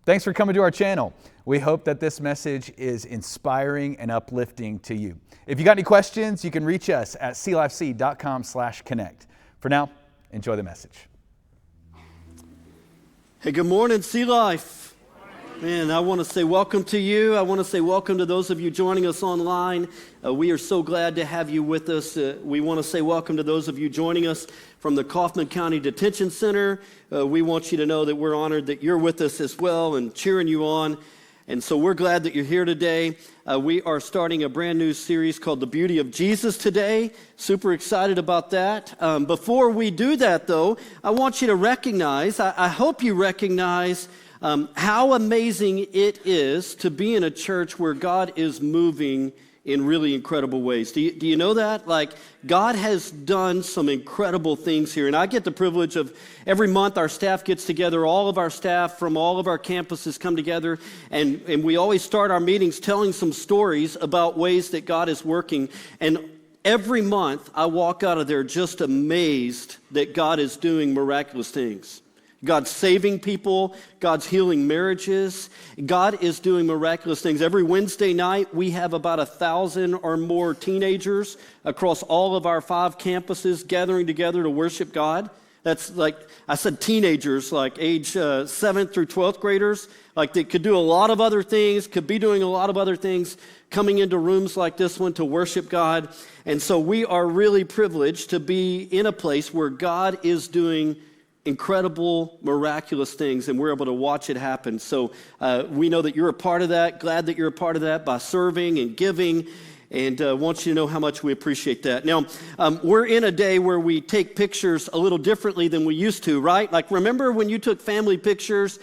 Thanks for coming to our channel. We hope that this message is inspiring and uplifting to you. If you got any questions, you can reach us at clifec.com/connect. For now, enjoy the message. Hey, good morning, Sea Life. Man, I want to say welcome to you. I want to say welcome to those of you joining us online. We are so glad to have you with us. We want to say welcome to those of you joining us from the Kaufman County Detention Center. We want you to know that we're honored that you're with us as well and cheering you on. And so we're glad that you're here today. We are starting a brand new series called The Beauty of Jesus today. Super excited about that. Before we do that, though, I want you to recognize, I hope you recognize how amazing it is to be in a church where God is moving in really incredible ways. Do you know that? Like, God has done some incredible things here. And I get the privilege of every month our staff gets together, all of our staff from all of our campuses come together, and we always start our meetings telling some stories about ways that God is working. And every month I walk out of there just amazed that God is doing miraculous things. God's saving people. God's healing marriages. God is doing miraculous things. Every Wednesday night, we have about 1,000 or more teenagers across all of our 5 campuses gathering together to worship God. That's like, I said teenagers, like age 7th through 12th graders. Like they could do a lot of other things, could be doing a lot of other things, coming into rooms like this one to worship God. And so we are really privileged to be in a place where God is doing incredible, miraculous things, and we're able to watch it happen. So we know that you're a part of that, glad that you're a part of that by serving and giving, and want you to know how much we appreciate that. Now, we're in a day where we take pictures a little differently than we used to, right? Like, remember when you took family pictures,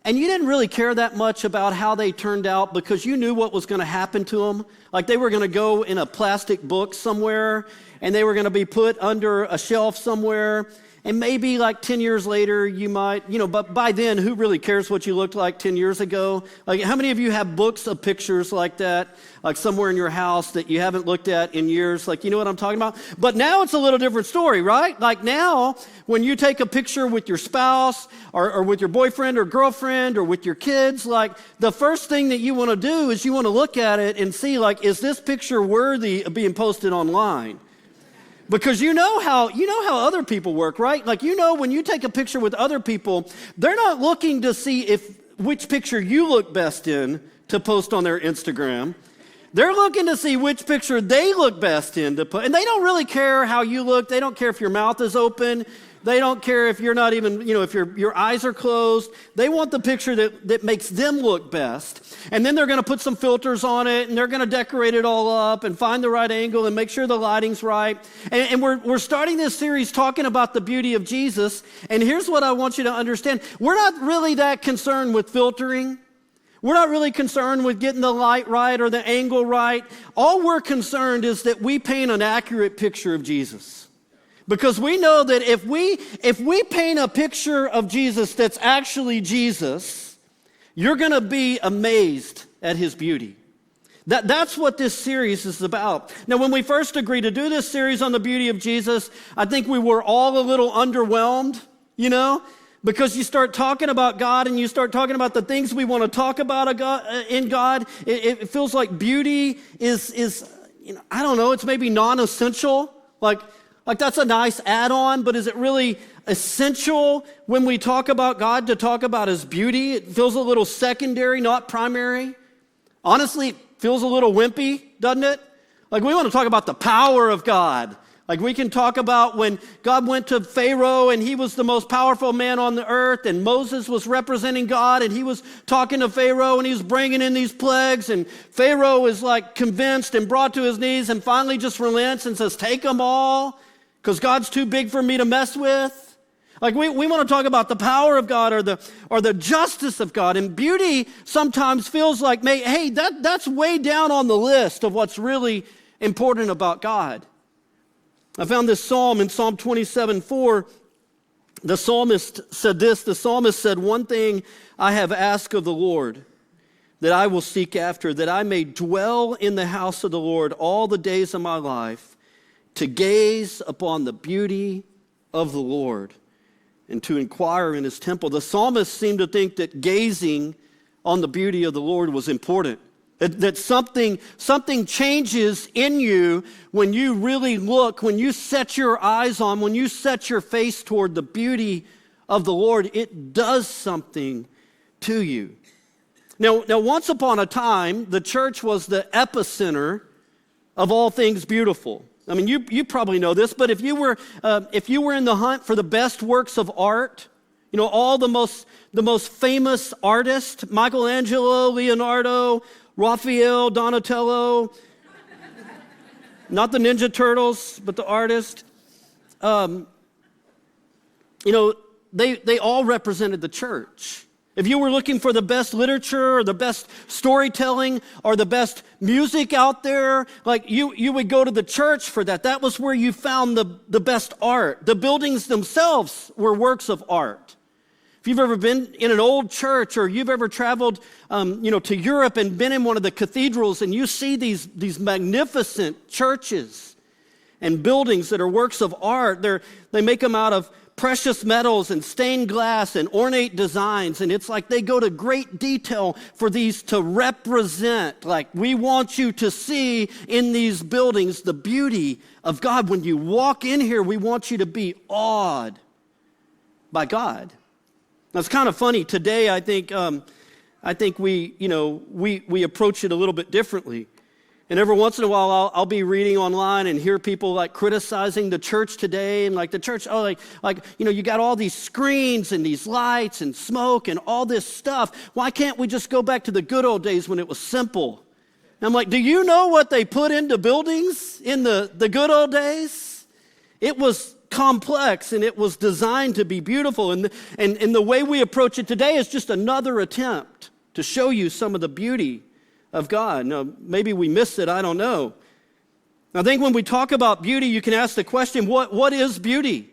and you didn't really care that much about how they turned out because you knew what was going to happen to them? Like, they were going to go in a plastic book somewhere, and they were going to be put under a shelf somewhere. And maybe like 10 years later, you might, but by then, who really cares what you looked like 10 years ago? Like, how many of you have books of pictures like that, like somewhere in your house that you haven't looked at in years? Like, you know what I'm talking about? But now it's a little different story, right? Like now, when you take a picture with your spouse or with your boyfriend or girlfriend or with your kids, like the first thing that you want to do is you want to look at it and see, like, is this picture worthy of being posted online? Because you know how other people work, right? Like, when you take a picture with other people, they're not looking to see which picture you look best in to post on their Instagram. They're looking to see which picture they look best in to put. And they don't really care how you look. They don't care if your mouth is open. They don't care if you're not even, if your eyes are closed. They want the picture that makes them look best. And then they're going to put some filters on it, and they're going to decorate it all up and find the right angle and make sure the lighting's right. And we're starting this series talking about the beauty of Jesus. And here's what I want you to understand. We're not really that concerned with filtering. We're not really concerned with getting the light right or the angle right. All we're concerned is that we paint an accurate picture of Jesus. Because we know that if we paint a picture of Jesus that's actually Jesus, you're going to be amazed at his beauty. That's what this series is about. Now, when we first agreed to do this series on the beauty of Jesus, I think we were all a little underwhelmed, because you start talking about God and you start talking about the things we want to talk about in God. It feels like beauty is I don't know, it's maybe non-essential. Like that's a nice add-on, but is it really essential when we talk about God to talk about his beauty? It feels a little secondary, not primary. Honestly, it feels a little wimpy, doesn't it? Like we want to talk about the power of God. Like we can talk about when God went to Pharaoh and he was the most powerful man on the earth, and Moses was representing God and he was talking to Pharaoh and he was bringing in these plagues, and Pharaoh is like convinced and brought to his knees and finally just relents and says, take them all. Because God's too big for me to mess with. Like we want to talk about the power of God or the justice of God. And beauty sometimes feels like, hey, that's way down on the list of what's really important about God. I found this psalm in Psalm 27:4. The psalmist said this. The psalmist said, one thing I have asked of the Lord that I will seek after, that I may dwell in the house of the Lord all the days of my life, to gaze upon the beauty of the Lord and to inquire in his temple. The psalmist seemed to think that gazing on the beauty of the Lord was important. That something changes in you when you really look, when you set your eyes on, when you set your face toward the beauty of the Lord. It does something to you. Now, once upon a time, the church was the epicenter of all things beautiful. I mean, you probably know this, but if you were in the hunt for the best works of art, all the most famous artists, Michelangelo, Leonardo, Raphael, Donatello, not the Ninja Turtles, but the artist, they all represented the church. If you were looking for the best literature or the best storytelling or the best music out there, like you would go to the church for that. That was where you found the best art. The buildings themselves were works of art. If you've ever been in an old church or you've ever traveled to Europe and been in one of the cathedrals and you see these magnificent churches and buildings that are works of art, they make them out of precious metals and stained glass and ornate designs, and it's like they go to great detail for these to represent, like we want you to see in these buildings the beauty of God. When you walk in here, we want you to be awed by God. Now, it's kind of funny. Today, I think we approach it a little bit differently. And every once in a while, I'll be reading online and hear people like criticizing the church today, and like the church, you got all these screens and these lights and smoke and all this stuff. Why can't we just go back to the good old days when it was simple? And I'm like, do you know what they put into buildings in the good old days? It was complex and it was designed to be beautiful. And the way we approach it today is just another attempt to show you some of the beauty of God. Now, maybe we missed it, I don't know. I think when we talk about beauty, you can ask the question, what is beauty?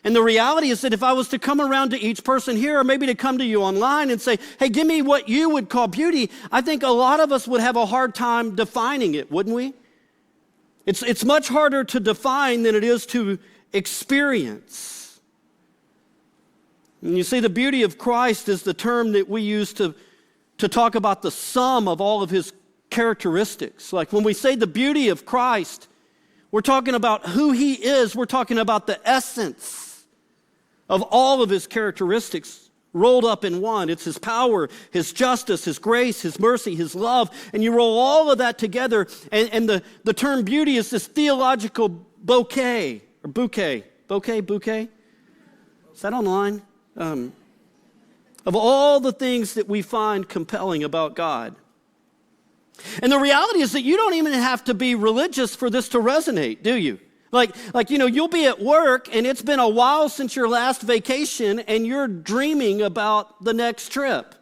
And the reality is that if I was to come around to each person here, or maybe to come to you online and say, hey, give me what you would call beauty, I think a lot of us would have a hard time defining it, wouldn't we? It's much harder to define than it is to experience. And you see, the beauty of Christ is the term that we use to talk about the sum of all of his characteristics. Like when we say the beauty of Christ, we're talking about who he is. We're talking about the essence of all of his characteristics rolled up in one. It's his power, his justice, his grace, his mercy, his love. And you roll all of that together, and the term beauty is this theological bouquet. Or bouquet. Bouquet? Is that online? Of all the things that we find compelling about God. And the reality is that you don't even have to be religious for this to resonate, do you? Like you'll be at work and it's been a while since your last vacation and you're dreaming about the next trip.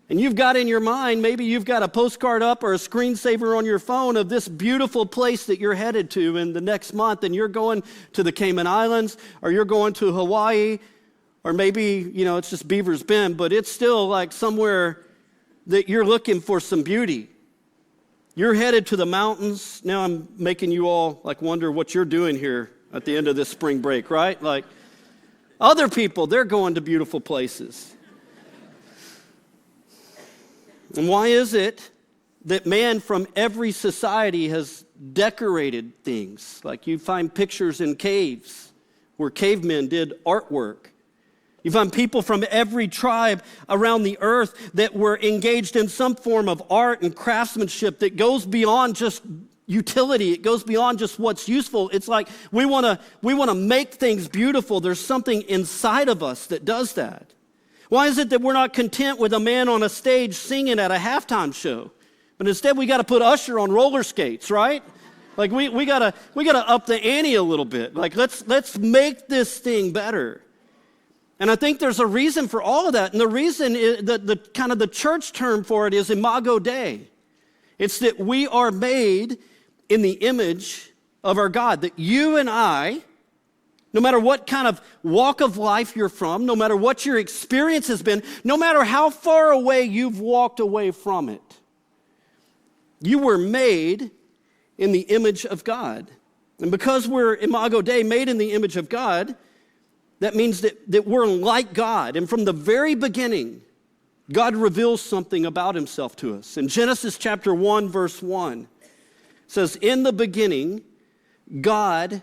And you've got in your mind, maybe you've got a postcard up or a screensaver on your phone of this beautiful place that you're headed to in the next month, and you're going to the Cayman Islands, or you're going to Hawaii, or maybe, it's just Beaver's Bend, but it's still like somewhere that you're looking for some beauty. You're headed to the mountains. Now I'm making you all like wonder what you're doing here at the end of this spring break, right? Like other people, they're going to beautiful places. And why is it that man from every society has decorated things? Like you find pictures in caves where cavemen did artwork. You find people from every tribe around the earth that were engaged in some form of art and craftsmanship that goes beyond just utility. It goes beyond just what's useful. It's like we want to make things beautiful. There's something inside of us that does that. Why is it that we're not content with a man on a stage singing at a halftime show? But instead we got to put Usher on roller skates, right? Like we got to up the ante a little bit. Like let's make this thing better. And I think there's a reason for all of that. And the reason is the kind of the church term for it is Imago Dei. It's that we are made in the image of our God. That you and I, no matter what kind of walk of life you're from, no matter what your experience has been, no matter how far away you've walked away from it, you were made in the image of God. And because we're Imago Dei, made in the image of God, that means that we're like God. And from the very beginning, God reveals something about himself to us. In Genesis chapter 1, verse 1, it says, in the beginning, God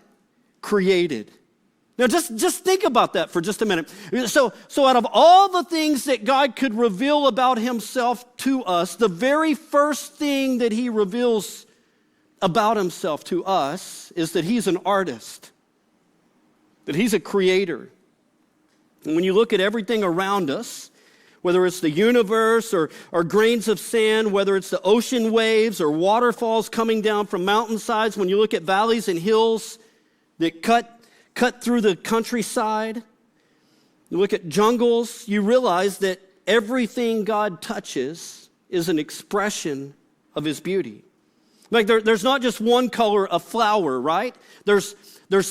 created. Now, just think about that for just a minute. So out of all the things that God could reveal about himself to us, the very first thing that he reveals about himself to us is that he's an artist, that he's a creator. And when you look at everything around us, whether it's the universe or grains of sand, whether it's the ocean waves or waterfalls coming down from mountainsides, when you look at valleys and hills that cut through the countryside, you look at jungles, you realize that everything God touches is an expression of his beauty. Like there's not just one color of flower, right? There's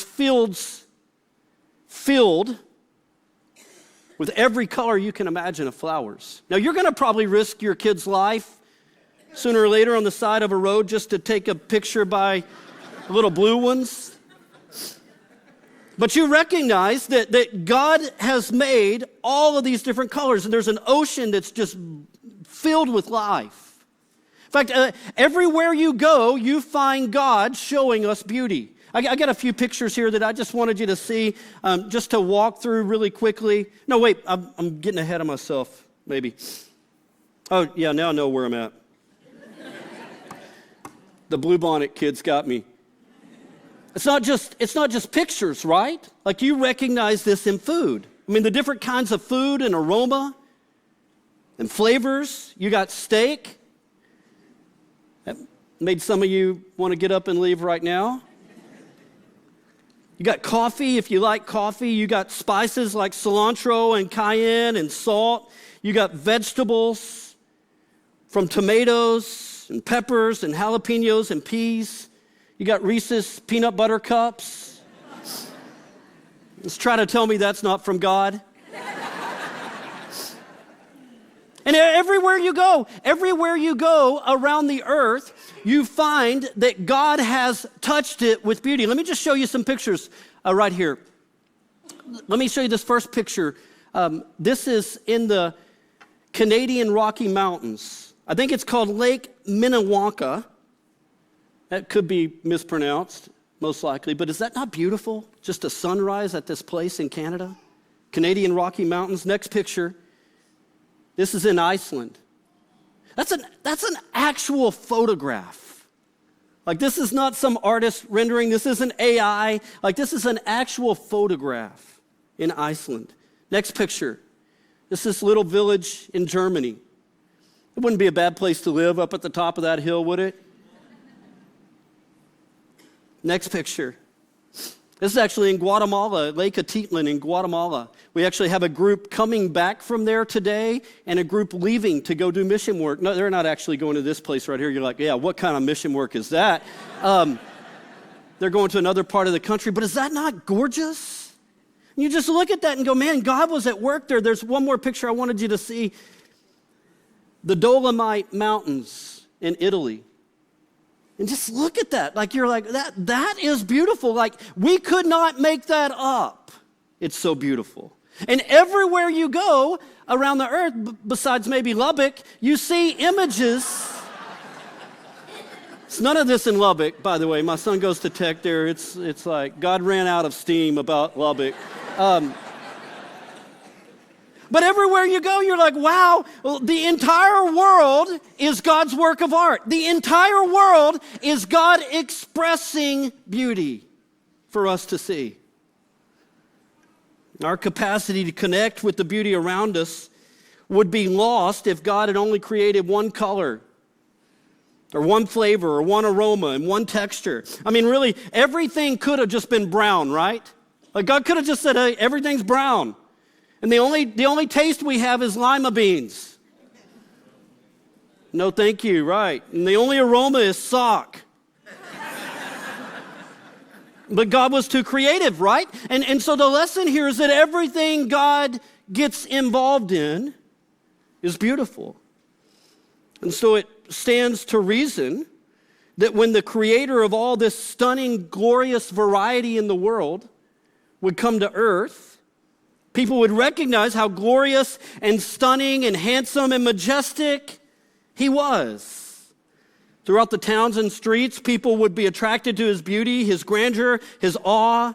fields filled with every color you can imagine of flowers. Now, you're going to probably risk your kid's life sooner or later on the side of a road just to take a picture by little blue ones. But you recognize that God has made all of these different colors, and there's an ocean that's just filled with life. In fact, everywhere you go, you find God showing us beauty. I got a few pictures here that I just wanted you to see, just to walk through really quickly. No, wait, I'm getting ahead of myself, maybe. Oh, yeah, now I know where I'm at. The bluebonnet kids got me. It's not just pictures, right? Like you recognize this in food. I mean, the different kinds of food and aroma and flavors. You got steak. That made some of you want to get up and leave right now. You got coffee, if you like coffee. You got spices like cilantro and cayenne and salt. You got vegetables from tomatoes and peppers and jalapenos and peas. You got Reese's peanut butter cups. Let's try to tell me that's not from God. And everywhere you go around the earth, you find that God has touched it with beauty. Let me just show you some pictures right here. Let me show you this first picture. This is in the Canadian Rocky Mountains. I think it's called Lake Minnewanka. That could be mispronounced, most likely, but is that not beautiful? Just a sunrise at this place in Canada. Canadian Rocky Mountains. Next picture. This is in Iceland. That's an actual photograph. Like this is not some artist rendering. This isn't AI. Like this is an actual photograph in Iceland. Next picture. This is little village in Germany. It wouldn't be a bad place to live up at the top of that hill, would it? Next picture. This is actually in Guatemala, Lake Atitlan in Guatemala. We actually have a group coming back from there today and a group leaving to go do mission work. No, they're not actually going to this place right here. You're like, yeah, what kind of mission work is that? They're going to another part of the country, but is that not gorgeous? And you just look at that and go, man, God was at work there. There's one more picture I wanted you to see. The Dolomite Mountains in Italy. And just look at that. Like you're like, that is beautiful. Like we could not make that up. It's so beautiful. And everywhere you go around the earth, besides maybe Lubbock, you see images. It's none of this in Lubbock, by the way. My son goes to tech there. It's like God ran out of steam about Lubbock. But everywhere you go, you're like, wow, the entire world is God's work of art. The entire world is God expressing beauty for us to see. Our capacity to connect with the beauty around us would be lost if God had only created one color or one flavor or one aroma and one texture. I mean, really, everything could have just been brown, right? Like God could have just said, hey, everything's brown. And the only taste we have is lima beans. No, thank you, right. And the only aroma is sock. But God was too creative, right? And so the lesson here is that everything God gets involved in is beautiful. And so it stands to reason that when the creator of all this stunning, glorious variety in the world would come to earth, People would recognize how glorious and stunning and handsome and majestic he was. Throughout the towns and streets, people would be attracted to his beauty, his grandeur, his awe.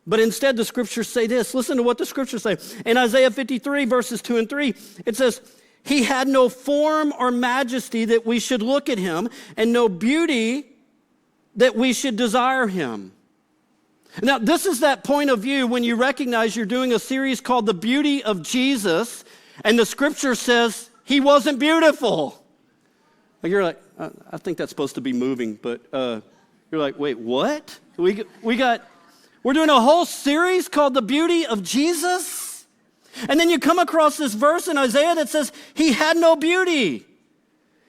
But instead, the scriptures say this. Listen to what the scriptures say. In Isaiah 53, verses 2 and 3, it says, he had no form or majesty that we should look at him, and no beauty that we should desire him. Now, this is that point of view when you recognize you're doing a series called The Beauty of Jesus, and the scripture says he wasn't beautiful. Like you're like, I think that's supposed to be moving, but you're like, wait, what? We're doing a whole series called The Beauty of Jesus? And then you come across this verse in Isaiah that says he had no beauty.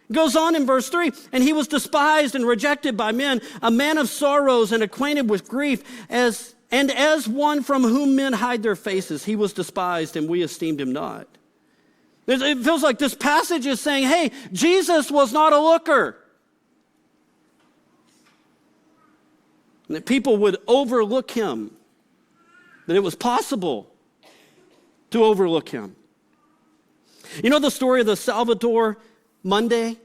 It goes on in verse 3, and he was despised and rejected by men, a man of sorrows and acquainted with grief, as one from whom men hide their faces. He was despised, and we esteemed him not. It feels like this passage is saying, hey, Jesus was not a looker. And that people would overlook him, that it was possible to overlook him. You know the story of the Salvadore Monday?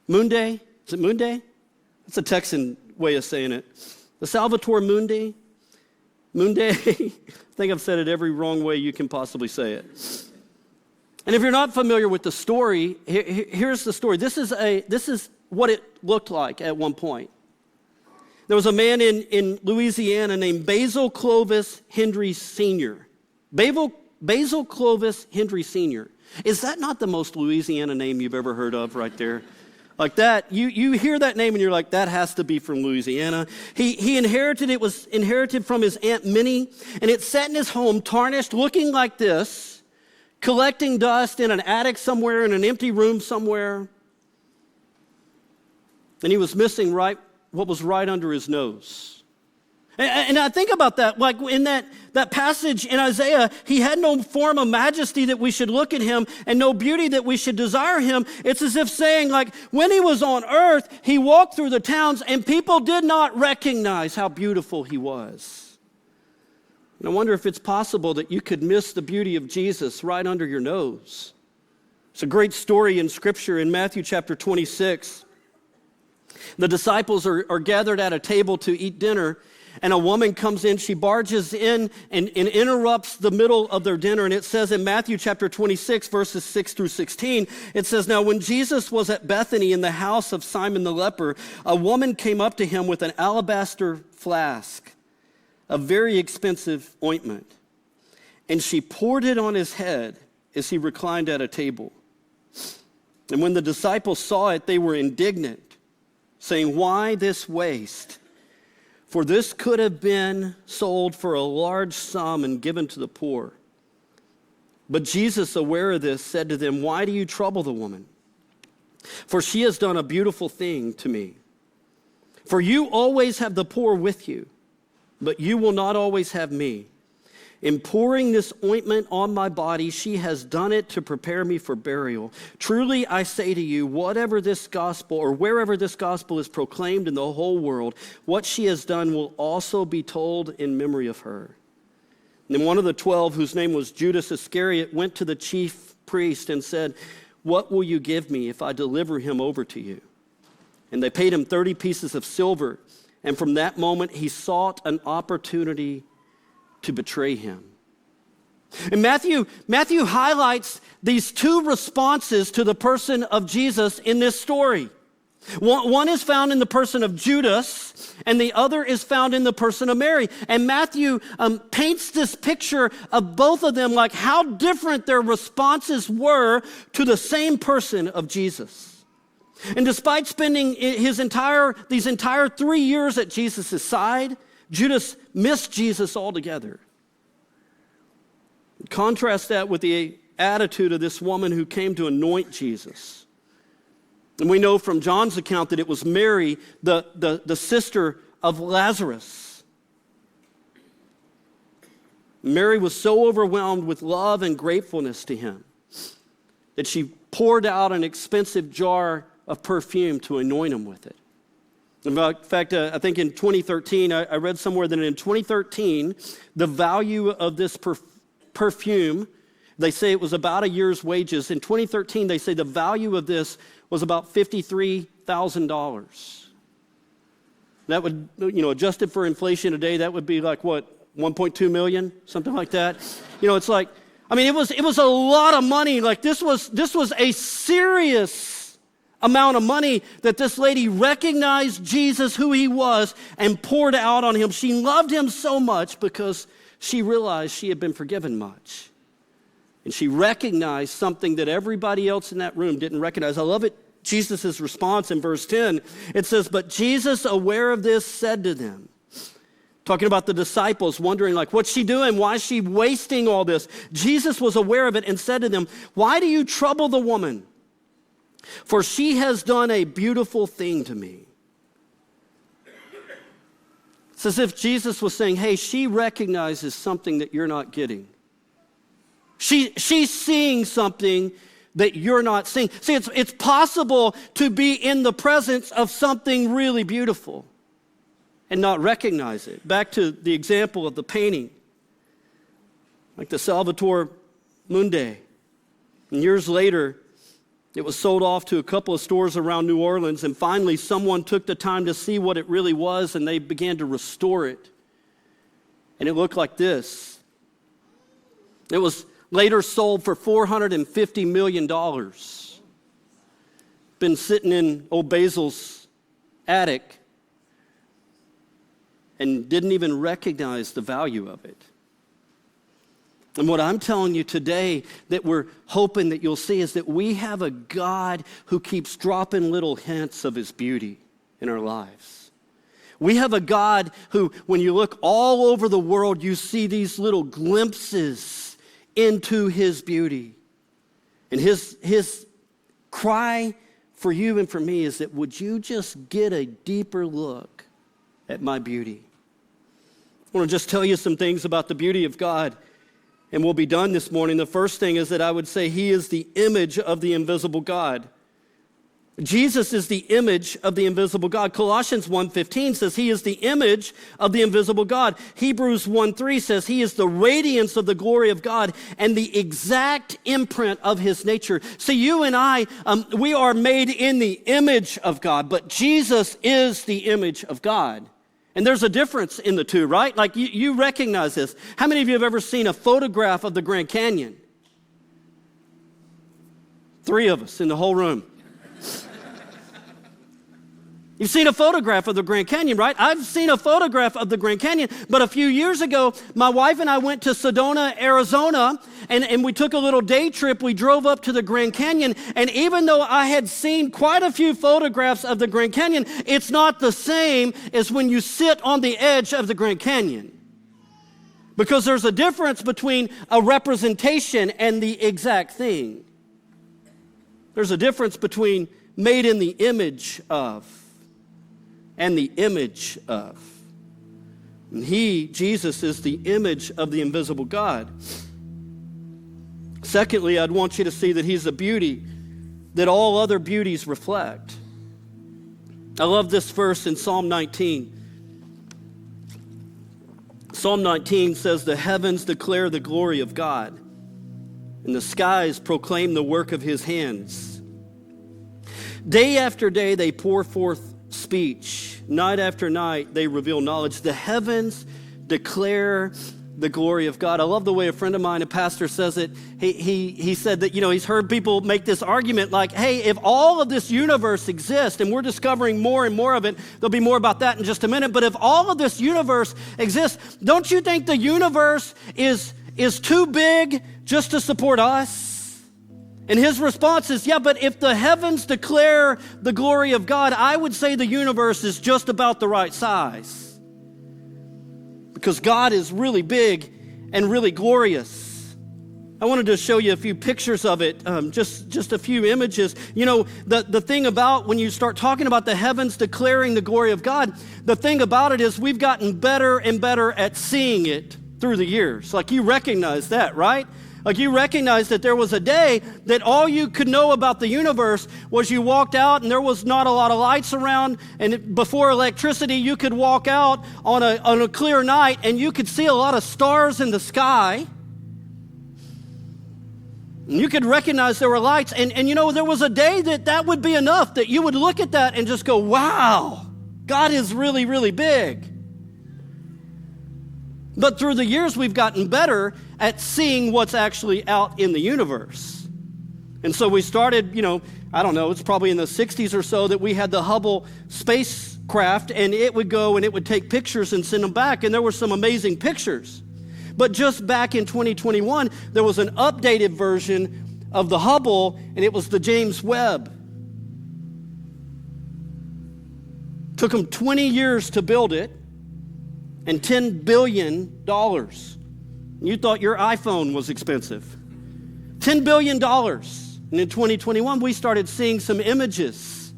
Monday? Is it Monday? That's a Texan way of saying it. The Salvadore Monday? Monday? I think I've said it every wrong way you can possibly say it. And if you're not familiar with the story, here's the story. This is what it looked like at one point. There was a man in Louisiana named Basil Clovis Hendry Sr. Basil Clovis Hendry Sr. Is that not the most Louisiana name you've ever heard of right there? Like that, you hear that name and you're like, that has to be from Louisiana. He inherited, it was inherited from his Aunt Minnie, and it sat in his home tarnished, looking like this, collecting dust in an attic somewhere, in an empty room somewhere. And he was missing what was right under his nose. And I think about that, like in that passage in Isaiah, he had no form of majesty that we should look at him and no beauty that we should desire him. It's as if saying, like, when he was on earth, he walked through the towns and people did not recognize how beautiful he was. And I wonder if it's possible that you could miss the beauty of Jesus right under your nose. It's a great story in Scripture in Matthew chapter 26. The disciples are gathered at a table to eat dinner, and a woman comes in, she barges in and interrupts the middle of their dinner. And it says in Matthew chapter 26, verses 6 through 16, it says, now when Jesus was at Bethany in the house of Simon the leper, a woman came up to him with an alabaster flask of very expensive ointment. And she poured it on his head as he reclined at a table. And when the disciples saw it, they were indignant, saying, why this waste? For this could have been sold for a large sum and given to the poor. But Jesus, aware of this, said to them, why do you trouble the woman? For she has done a beautiful thing to me. For you always have the poor with you, but you will not always have me. In pouring this ointment on my body, she has done it to prepare me for burial. Truly, I say to you, wherever this gospel is proclaimed in the whole world, what she has done will also be told in memory of her. And then one of the 12, whose name was Judas Iscariot, went to the chief priest and said, what will you give me if I deliver him over to you? And they paid him 30 pieces of silver. And from that moment, he sought an opportunity to betray him. And Matthew highlights these two responses to the person of Jesus in this story. One is found in the person of Judas, and the other is found in the person of Mary. And Matthew paints this picture of both of them, like how different their responses were to the same person of Jesus. And despite spending these entire 3 years at Jesus' side, Judas missed Jesus altogether. Contrast that with the attitude of this woman who came to anoint Jesus. And we know from John's account that it was Mary, the sister of Lazarus. Mary was so overwhelmed with love and gratefulness to him that she poured out an expensive jar of perfume to anoint him with it. In fact, I think in 2013, I read somewhere that in 2013, the value of this perfume. They say it was about a year's wages. In 2013, they say the value of this was about $53,000. That would, adjusted for inflation today, that would be like what, 1.2 million, something like that. It's like, it was a lot of money. Like this was a serious amount of money that this lady recognized Jesus, who he was, and poured out on him. She loved him so much because she realized she had been forgiven much. And she recognized something that everybody else in that room didn't recognize. I love it. Jesus' response in verse 10, it says, but Jesus, aware of this, said to them, talking about the disciples, wondering like, what's she doing? Why is she wasting all this? Jesus was aware of it and said to them, why do you trouble the woman? For she has done a beautiful thing to me. It's as if Jesus was saying, hey, she recognizes something that you're not getting. She's seeing something that you're not seeing. See, it's possible to be in the presence of something really beautiful and not recognize it. Back to the example of the painting, like the Salvadore Monday. And years later, it was sold off to a couple of stores around New Orleans, and finally someone took the time to see what it really was, and they began to restore it. And it looked like this. It was later sold for $450 million. Been sitting in old Basil's attic and didn't even recognize the value of it. And what I'm telling you today that we're hoping that you'll see is that we have a God who keeps dropping little hints of his beauty in our lives. We have a God who, when you look all over the world, you see these little glimpses into his beauty. And his cry for you and for me is that would you just get a deeper look at my beauty? I want to just tell you some things about the beauty of God, and we'll be done this morning. The first thing is that I would say he is the image of the invisible God. Jesus is the image of the invisible God. Colossians 1:15 says he is the image of the invisible God. Hebrews 1:3 says he is the radiance of the glory of God and the exact imprint of his nature. See, you and I, we are made in the image of God, but Jesus is the image of God. And there's a difference in the two, right? Like you recognize this. How many of you have ever seen a photograph of the Grand Canyon? 3 of us in the whole room. You've seen a photograph of the Grand Canyon, right? I've seen a photograph of the Grand Canyon, but a few years ago, my wife and I went to Sedona, Arizona, and we took a little day trip. We drove up to the Grand Canyon, and even though I had seen quite a few photographs of the Grand Canyon, it's not the same as when you sit on the edge of the Grand Canyon. Because there's a difference between a representation and the exact thing. There's a difference between made in the image of and the image of. And Jesus, is the image of the invisible God. Secondly, I'd want you to see that he's a beauty that all other beauties reflect. I love this verse in Psalm 19. Psalm 19 says, the heavens declare the glory of God, and the skies proclaim the work of his hands. Day after day they pour forth speech. Night after night, they reveal knowledge. The heavens declare the glory of God. I love the way a friend of mine, a pastor, says it. He said that, he's heard people make this argument like, hey, if all of this universe exists, and we're discovering more and more of it, there'll be more about that in just a minute, but if all of this universe exists, don't you think the universe is too big just to support us? And his response is, yeah, but if the heavens declare the glory of God, I would say the universe is just about the right size. Because God is really big and really glorious. I wanted to show you a few pictures of it, just a few images. The thing about when you start talking about the heavens declaring the glory of God, the thing about it is we've gotten better and better at seeing it through the years. Like you recognize that, right? Like you recognize that there was a day that all you could know about the universe was you walked out and there was not a lot of lights around, and before electricity you could walk out on a clear night and you could see a lot of stars in the sky, And you could recognize there were lights. And there was a day that would be enough, that you would look at that and just go, wow, God is really, really big. But through the years, we've gotten better at seeing what's actually out in the universe. And so we started, I don't know, it's probably in the 60s or so that we had the Hubble spacecraft, and it would go and it would take pictures and send them back. And there were some amazing pictures. But just back in 2021, there was an updated version of the Hubble, and it was the James Webb. Took them 20 years to build it, and $10 billion. You thought your iPhone was expensive. $10 billion. And in 2021, we started seeing some images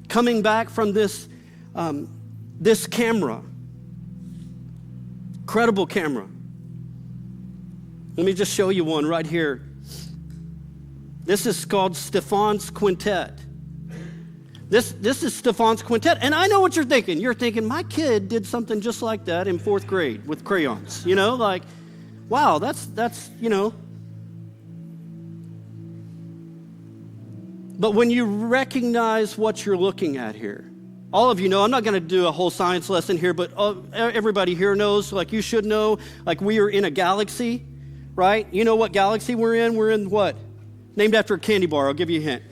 coming back from this camera. Incredible camera. Let me just show you one right here. This is called Stephan's Quintet. This is Stephan's Quintet. And I know what you're thinking. You're thinking, my kid did something just like that in 4th grade with crayons. Wow, that's. But when you recognize what you're looking at here, all of you know, I'm not going to do a whole science lesson here, but everybody here knows, you should know, we are in a galaxy, right? You know what galaxy we're in? We're in what? Named after a candy bar. I'll give you a hint.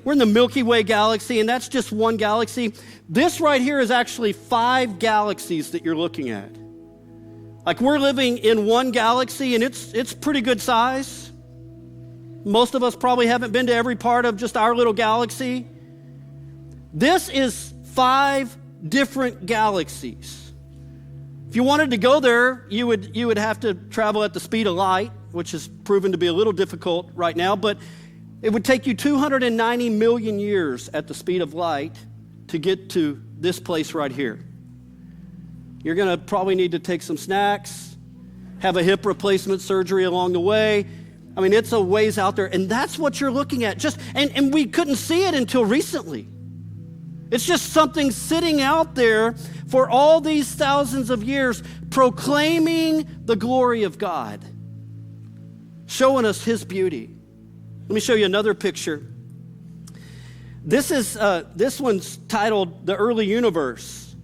We're in the Milky Way galaxy, and that's just one galaxy. This right here is actually 5 galaxies that you're looking at. We're living in one galaxy, and it's pretty good size. Most of us probably haven't been to every part of just our little galaxy. This is 5 different galaxies. If you wanted to go there, you would have to travel at the speed of light, which has proven to be a little difficult right now, but it would take you 290 million years at the speed of light to get to this place right here. You're going to probably need to take some snacks, have a hip replacement surgery along the way. I mean, it's a ways out there, and that's what you're looking at. And we couldn't see it until recently. It's just something sitting out there for all these thousands of years, proclaiming the glory of God, showing us His beauty. Let me show you another picture. This one's titled The Early Universe.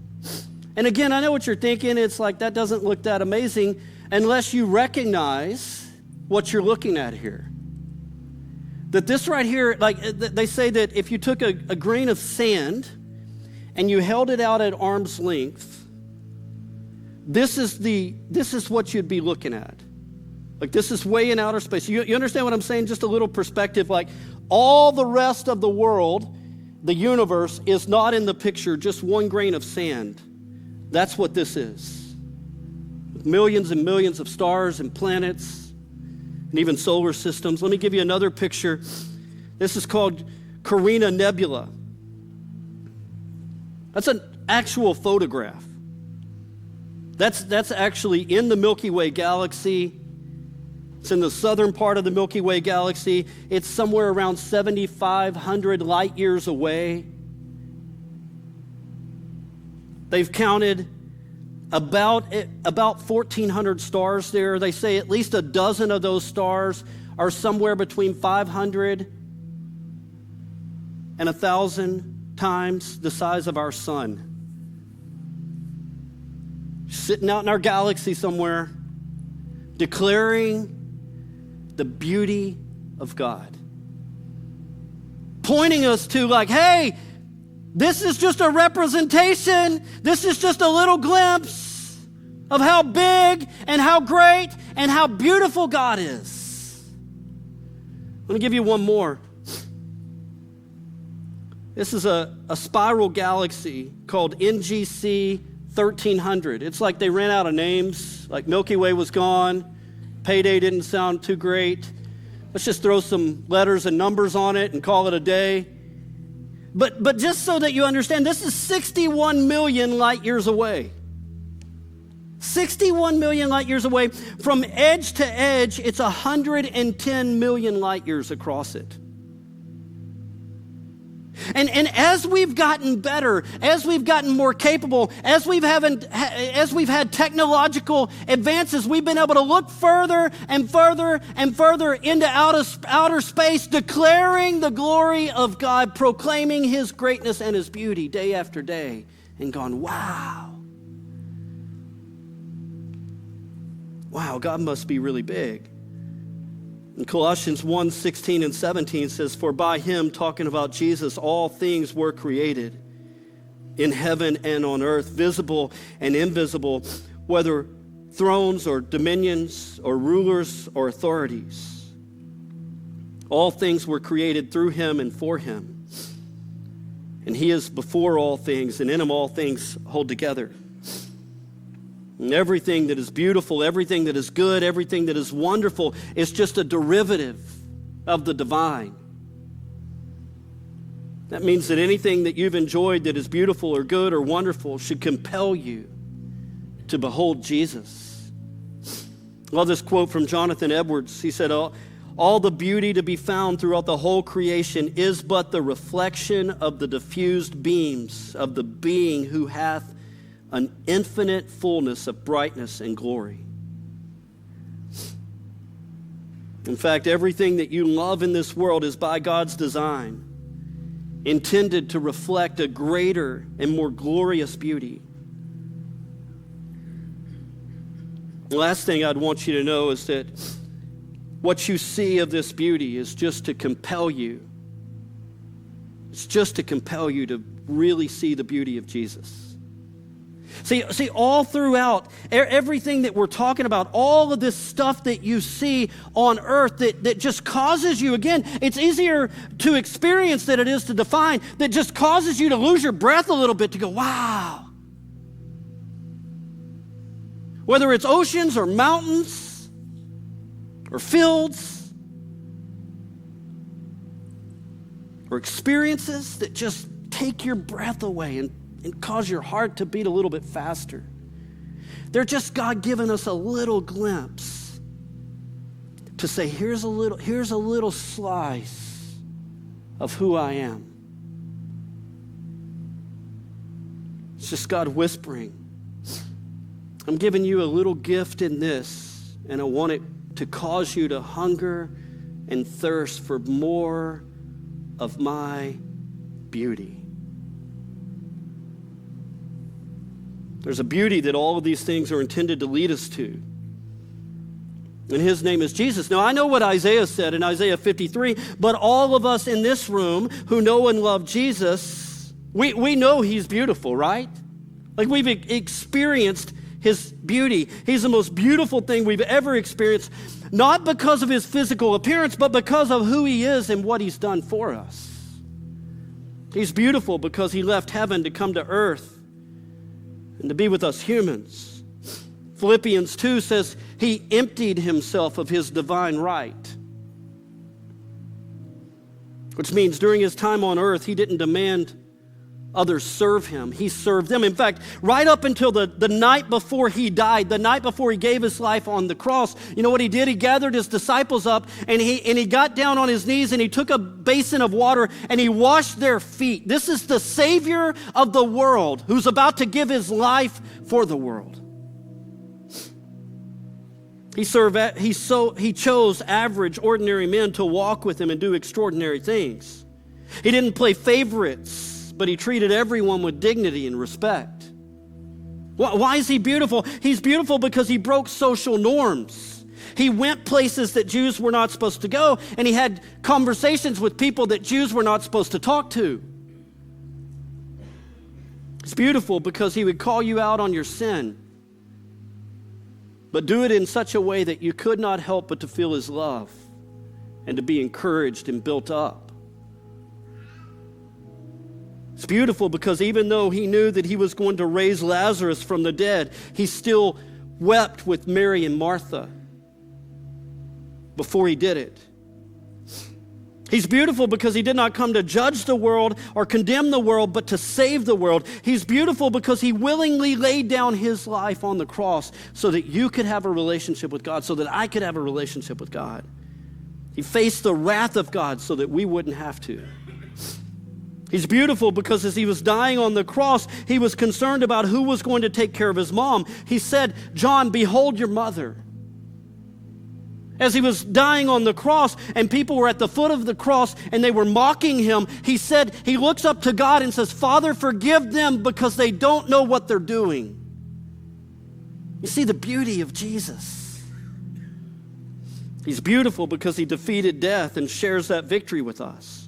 And again, I know what you're thinking. It's that doesn't look that amazing unless you recognize what you're looking at here. That this right here, they say that if you took a grain of sand and you held it out at arm's length, this is what you'd be looking at. This is way in outer space. You understand what I'm saying? Just a little perspective. All the rest of the world, the universe, is not in the picture, just one grain of sand. That's what this is. With millions and millions of stars and planets, and even solar systems. Let me give you another picture. This is called Carina Nebula. That's an actual photograph. That's actually in the Milky Way galaxy. It's in the southern part of the Milky Way galaxy. It's somewhere around 7,500 light years away. They've counted about 1,400 stars there. They say at least a dozen of those stars are somewhere between 500 and 1,000 times the size of our sun. Sitting out in our galaxy somewhere, declaring the beauty of God. Pointing us to hey, this is just a representation. This is just a little glimpse of how big and how great and how beautiful God is. Let me give you one more. This is a spiral galaxy called NGC 1300. It's they ran out of names. Milky Way was gone. Payday didn't sound too great. Let's just throw some letters and numbers on it and call it a day. But just so that you understand, this is 61 million light years away. 61 million light years away. From edge to edge, it's 110 million light years across it. And as we've gotten better, as we've gotten more capable, as we've had technological advances, we've been able to look further and further and further into outer space, declaring the glory of God, proclaiming His greatness and His beauty day after day, and gone, wow. Wow, God must be really big. In Colossians 1:16 and 17 says, for by Him, talking about Jesus, all things were created in heaven and on earth, visible and invisible, whether thrones or dominions or rulers or authorities. All things were created through Him and for Him. And He is before all things, and in Him all things hold together. And everything that is beautiful, everything that is good, everything that is wonderful is just a derivative of the divine. That means that anything that you've enjoyed that is beautiful or good or wonderful should compel you to behold Jesus. I love this quote from Jonathan Edwards. He said, all the beauty to be found throughout the whole creation is but the reflection of the diffused beams of the being who hath an infinite fullness of brightness and glory. In fact, everything that you love in this world is by God's design, intended to reflect a greater and more glorious beauty. The last thing I'd want you to know is that what you see of this beauty is just to compel you. It's just to compel you to really see the beauty of Jesus. See, all throughout everything that we're talking about, all of this stuff that you see on earth that just causes you, again, it's easier to experience than it is to define, that just causes you to lose your breath a little bit, to go, wow. Whether it's oceans or mountains or fields or experiences that just take your breath away and cause your heart to beat a little bit faster. They're just God giving us a little glimpse to say, here's a little slice of who I am. It's just God whispering, I'm giving you a little gift in this, and I want it to cause you to hunger and thirst for more of my beauty. There's a beauty that all of these things are intended to lead us to. And His name is Jesus. Now, I know what Isaiah said in Isaiah 53, but all of us in this room who know and love Jesus, we know He's beautiful, right? Like, we've experienced His beauty. He's the most beautiful thing we've ever experienced, not because of His physical appearance, but because of who He is and what He's done for us. He's beautiful because He left heaven to come to earth and to be with us humans. Philippians 2 says He emptied Himself of His divine right, which means during His time on earth, He didn't demand others serve Him. He served them. In fact, right up until the night before He died, the night before He gave His life on the cross, you know what He did? He gathered His disciples up and he got down on His knees and He took a basin of water and He washed their feet. This is the Savior of the world who's about to give His life for the world. He chose average, ordinary men to walk with Him and do extraordinary things. He didn't play favorites, but He treated everyone with dignity and respect. Why is He beautiful? He's beautiful because He broke social norms. He went places that Jews were not supposed to go, and He had conversations with people that Jews were not supposed to talk to. It's beautiful because He would call you out on your sin, but do it in such a way that you could not help but to feel His love and to be encouraged and built up. It's beautiful because even though He knew that He was going to raise Lazarus from the dead, He still wept with Mary and Martha before He did it. He's beautiful because He did not come to judge the world or condemn the world, but to save the world. He's beautiful because He willingly laid down His life on the cross so that you could have a relationship with God, so that I could have a relationship with God. He faced the wrath of God so that we wouldn't have to. He's beautiful because as he was dying on the cross, he was concerned about who was going to take care of his mom. He said, John, behold your mother. As he was dying on the cross and people were at the foot of the cross and they were mocking him, he said, he looks up to God and says, Father, forgive them because they don't know what they're doing. You see the beauty of Jesus. He's beautiful because he defeated death and shares that victory with us.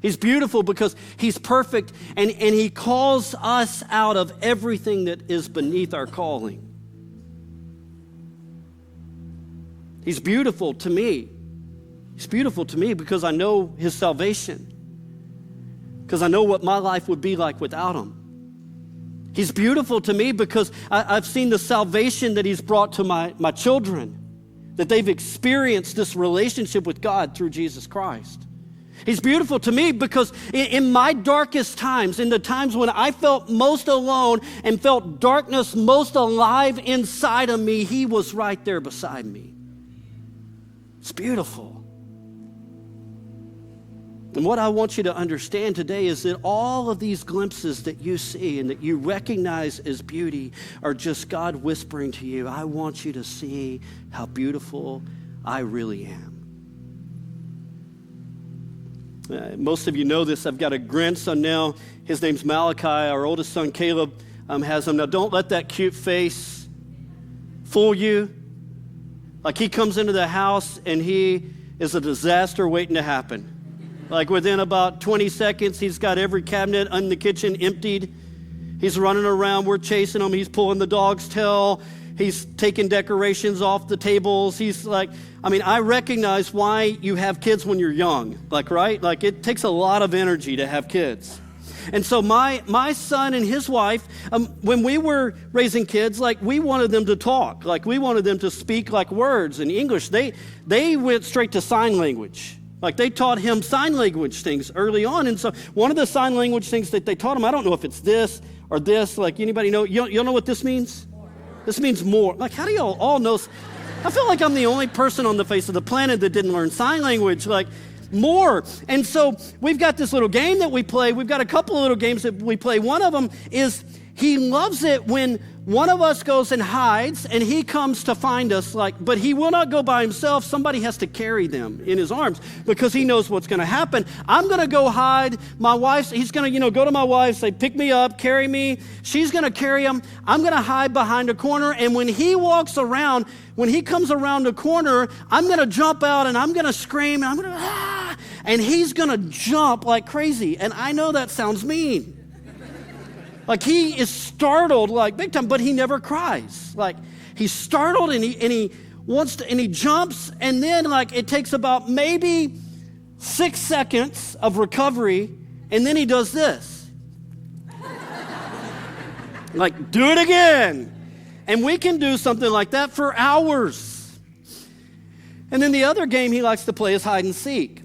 He's beautiful because he's perfect and he calls us out of everything that is beneath our calling. He's beautiful to me. He's beautiful to me because I know his salvation. Because I know what my life would be like without him. He's beautiful to me because I've seen the salvation that he's brought to my children. That they've experienced this relationship with God through Jesus Christ. He's beautiful to me because in my darkest times, in the times when I felt most alone and felt darkness most alive inside of me, he was right there beside me. It's beautiful. And what I want you to understand today is that all of these glimpses that you see and that you recognize as beauty are just God whispering to you, I want you to see how beautiful I really am. Most of you know this. I've got a grandson now. His name's Malachi. Our oldest son, Caleb, has him. Now, don't let that cute face fool you. Like he comes into the house and he is a disaster waiting to happen. Like within about 20 seconds, he's got every cabinet in the kitchen emptied. He's running around. We're chasing him. He's pulling the dog's tail. He's taking decorations off the tables. He's like, I recognize why you have kids when you're young, right? Like it takes a lot of energy to have kids. And so my son and his wife, when we were raising kids, we wanted them to talk. We wanted them to speak words in English. They went straight to sign language. They taught him sign language things early on. And so one of the sign language things that they taught him, I don't know if it's this or this. Anybody know? You know what this means? This means more. How do y'all all know? I feel like I'm the only person on the face of the planet that didn't learn sign language. More. And so we've got this little game that we play. We've got a couple of little games that we play. One of them is he loves it when one of us goes and hides and he comes to find us, but he will not go by himself. Somebody has to carry them in his arms because he knows what's going to happen. I'm going to go hide. He's going to, go to my wife, say, pick me up, carry me. She's going to carry him. I'm going to hide behind a corner. And when he comes around the corner, I'm going to jump out and I'm going to scream and I'm going to, and he's going to jump like crazy. And I know that sounds mean. He is startled big time, but he never cries. He's startled and he jumps, and then it takes about maybe 6 seconds of recovery, and then he does this. Do it again. And we can do something like that for hours. And then the other game he likes to play is hide and seek.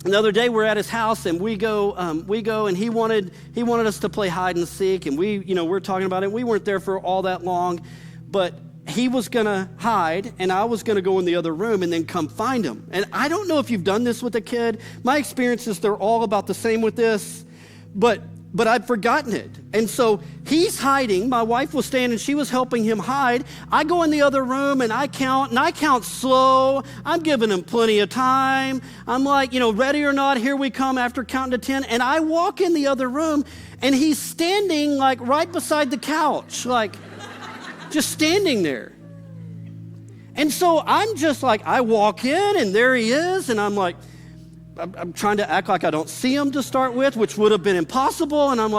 The other day we're at his house and we go and he wanted us to play hide and seek, and we're talking about it. We weren't there for all that long, but he was gonna hide and I was gonna go in the other room and then come find him. And I don't know if you've done this with a kid. My experience is they're all about the same with this, but I'd forgotten it. And so he's hiding. My wife was standing, she was helping him hide. I go in the other room and I count slow. I'm giving him plenty of time. I'm ready or not, here we come after counting to 10. And I walk in the other room and he's standing right beside the couch, just standing there. And so I'm just I walk in and there he is, and I'm trying to act like I don't see him to start with, which would have been impossible. And I'm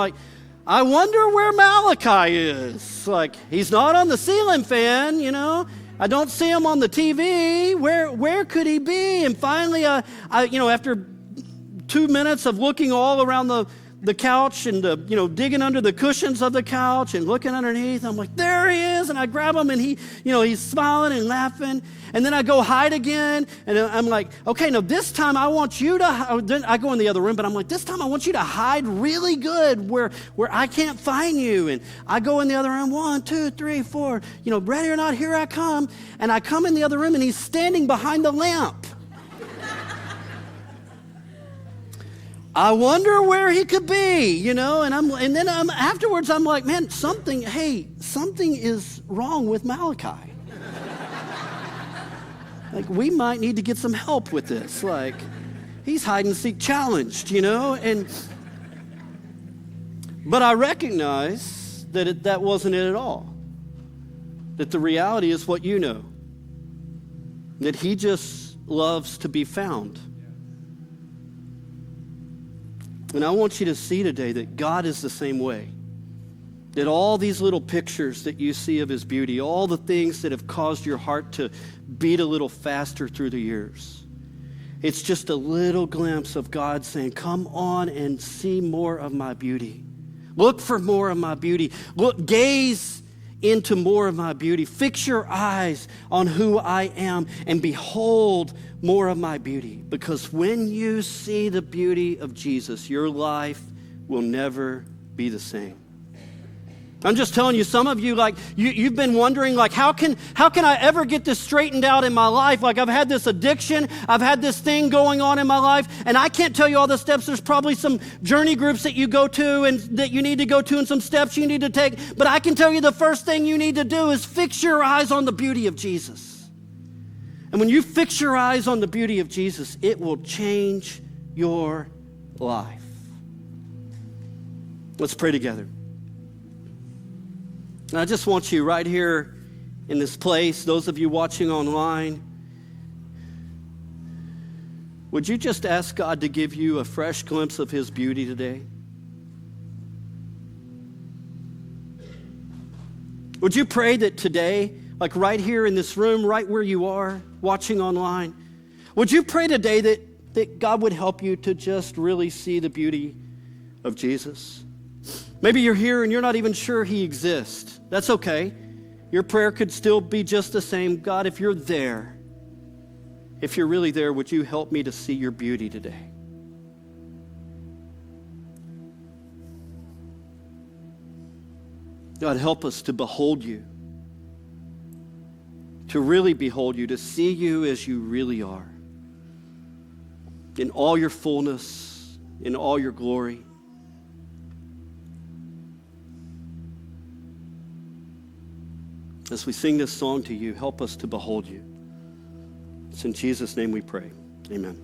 I wonder where Malachi is. He's not on the ceiling fan, I don't see him on the TV. Where could he be? And finally, after 2 minutes of looking all around the couch and digging under the cushions of the couch and looking underneath, I'm there he is. And I grab him and he's smiling and laughing. And then I go hide again. And I'm okay, now this time I want you to, then I go in the other room, but I'm this time I want you to hide really good where I can't find you. And I go in the other room, 1, 2, 3, 4, ready or not, here I come. And I come in the other room and he's standing behind the lamp. I wonder where he could be, you know, and then afterwards I'm like, man, something is wrong with Malachi. Like, we might need to get some help with this. Like, he's hide and seek challenged, you know, but I recognize that that wasn't it at all. That the reality is what you know. That he just loves to be found. And I want you to see today that God is the same way. That all these little pictures that you see of his beauty, all the things that have caused your heart to beat a little faster through the years, it's just a little glimpse of God saying, come on and see more of my beauty. Look for more of my beauty. Look, gaze into more of my beauty. Fix your eyes on who I am and behold more of my beauty. Because when you see the beauty of Jesus, your life will never be the same. I'm just telling you, some of you, like, you've been wondering, like, how can I ever get this straightened out in my life? Like, I've had this addiction, I've had this thing going on in my life, and I can't tell you all the steps. There's probably some journey groups that you go to and that you need to go to and some steps you need to take. But I can tell you the first thing you need to do is fix your eyes on the beauty of Jesus. And when you fix your eyes on the beauty of Jesus, it will change your life. Let's pray together. And I just want you right here in this place, those of you watching online, would you just ask God to give you a fresh glimpse of his beauty today? Would you pray that today, like right here in this room, right where you are, watching online, would you pray today that God would help you to just really see the beauty of Jesus? Maybe you're here and you're not even sure he exists. That's okay. Your prayer could still be just the same. God, if you're there, if you're really there, would you help me to see your beauty today? God, help us to behold you, to really behold you, to see you as you really are, in all your fullness, in all your glory. As we sing this song to you, help us to behold you. It's in Jesus' name we pray. Amen.